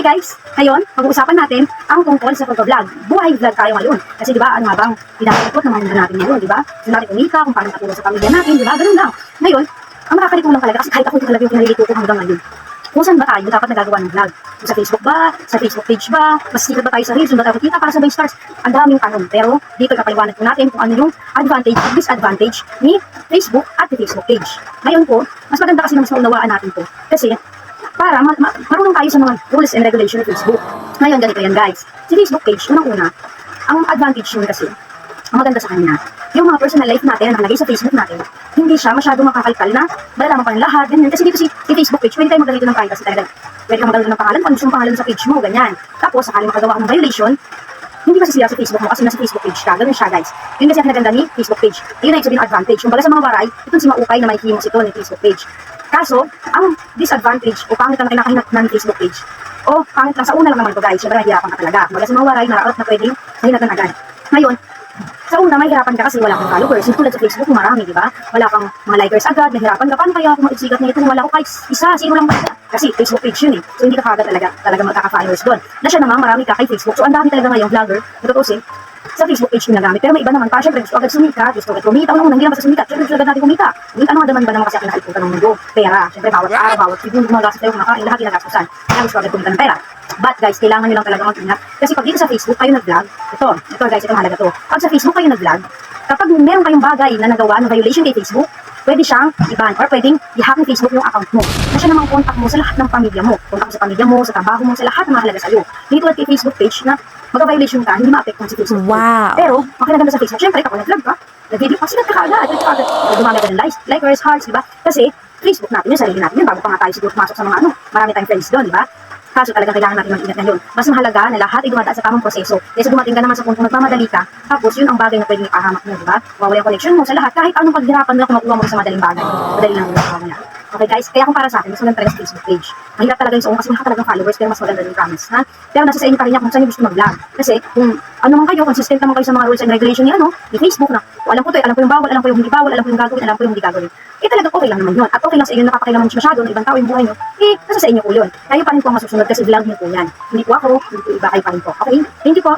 guys, ngayon, pag-uusapan natin ang tungkol sa pag-vlog. Buhay vlog tayo ngayon. Kasi di ba, ano nga bang pinakikot ng mga natin ngayon, di ba? Kung natin kumita, kung paano katulong sa pamilya natin, di ba? Ganun lang. Ngayon, ang makakalito lang talaga, kasi kahit ako ito talaga yung pinalilito ko hanggang ngayon. Kung saan ba tayo dapat nagagawa ng vlog? Sa Facebook ba? Sa Facebook page ba? Mas sikat ba tayo sa Reels? Yung ba tayo kita para sa by stars? Ang daming tanong. Pero dito ipapaliwanag po natin kung ano yung advantage at disadvantage ni Facebook at ni Facebook page. Ngayon po, mas maganda kasi na mas maunawaan natin po. Kasi para marunong tayo sa mga rules and regulation ng Facebook. Ngayon, ganito yan guys. Si Facebook page, unang-una, ang advantage yun kasi, ang maganda sa kanya, yung mga personal life natin na nakalagay sa Facebook natin, hindi siya masyadong makakalkal na malalaman pa ng lahat, ganyan. Kasi dito si Facebook page, pwede tayo maglalito ng privacy talaga. Pwede kang maglalito ng pangalan, kung ano yung pangalan sa page mo, ganyan. Tapos, sakali makagawa ka ng violation, hindi masisira sa Facebook mo kasi nasa Facebook page ka. Ganun siya guys. Yun kasi ang naganda ni Facebook page. Yun na yung sabihin advantage. Yung baga sa mga baray, itong si maukay na makikimos ito ng Facebook page. Kaso, ang disadvantage o pangit ang kinakahinat ng Facebook page, o pangit lang sa una lang naman ito guys, syempre mahirapan ka talaga. Baga sa mga waray, naraot na pwedeng mahinatan agad. Ngayon, sa una, mahirapan ka kasi wala kang followers. Yung tulad sa Facebook, marami, di ba? Wala kang mga likers agad, mahirapan ka. Paano kaya kung maisigat na ito? Wala ko kahit isa, zero lang ba? Kasi Facebook page yun eh. So, hindi ka kagad talaga magkaka-followers doon. Na siya naman, marami ka kay Facebook. So, ang dami talaga ngayong vlogger, natutusin, sa Facebook page ginagamit. Pero may iba naman pa, syempre gusto agad sumikat, gusto agad kumita. Unang-unang, hindi naman sa sumikat. Syempre gusto agad natin kumita. Ano nga naman ba naman kasi ang nakaliputan ng mundo? Pera. Syempre, bawat araw, bawat segundo, mga gastos tayo kumakain, lahat ginagastusan. Kaya gusto agad kumita ng pera. But guys, kailangan nyo lang talaga mag-ingat. Kasi pag dito sa Facebook kayo nag-vlog, ito guys, ito mahalaga to. Pag sa Facebook kayo nag-vlog, kapag meron kayong bagay na nagawa ng violation kay Facebook, pwede siyang i-ban or pwedeng i-hack ng Facebook yung account mo. Na siya namang contact mo sa lahat ng pamilya mo. Contact mo sa pamilya mo, sa trabaho mo, sa lahat ng mahalaga sa'yo. Dito at kay Facebook page na mag-violation ka, hindi ma-apektuhan si Facebook. Wow! Pero, ang kinaganda sa Facebook, syempre, kapag nag-vlog ka, nag-video ka, sigat ka kaagad, dumami ka ng likers, hearts, diba? Kasi, Facebook natin yun, sarili natin yun, bago pa nga tayo siguro pumasok sa mga marami tayong friends doon, diba? Kaso talagang kailangan natin mag-ingat ngayon. Mas mahalaga na lahat ay dumadaan sa tamang proseso. Kasi dumating ka naman sa punto nagmamadali ka, tapos yun ang bagay na pwedeng ipahamak mo, diba? Mawala yung connection mo sa lahat, kahit anong paghirapan mo na kumakuha mo sa madaling bagay. Madali lang mo na. Okay guys, kaya kung para sa akin, mas maganda talaga sa Facebook page. Mahirap talaga yung sa kasi wala talagang followers, pero mas maganda yung promise, ha? Pero nasa sa inyo pa rin yan kung saan nyo gusto mag-vlog. Kasi kung ano man kayo, consistent naman kayo sa mga rules and regulation ni Facebook na, alam ko to, alam ko yung bawal, alam ko yung hindi bawal, alam ko yung gagawin, alam ko yung hindi gagawin. Talagang okay lang naman yun. At okay lang sa inyo, napapakailangan mo masyado ng ibang tao yung buhay nyo, nasa sa inyo po yun. Kayo pa rin po ang masusunod kasi vlog nyo po yan. Hindi po ako, hindi po iba, kayo pa rin po. Okay? Thank you po.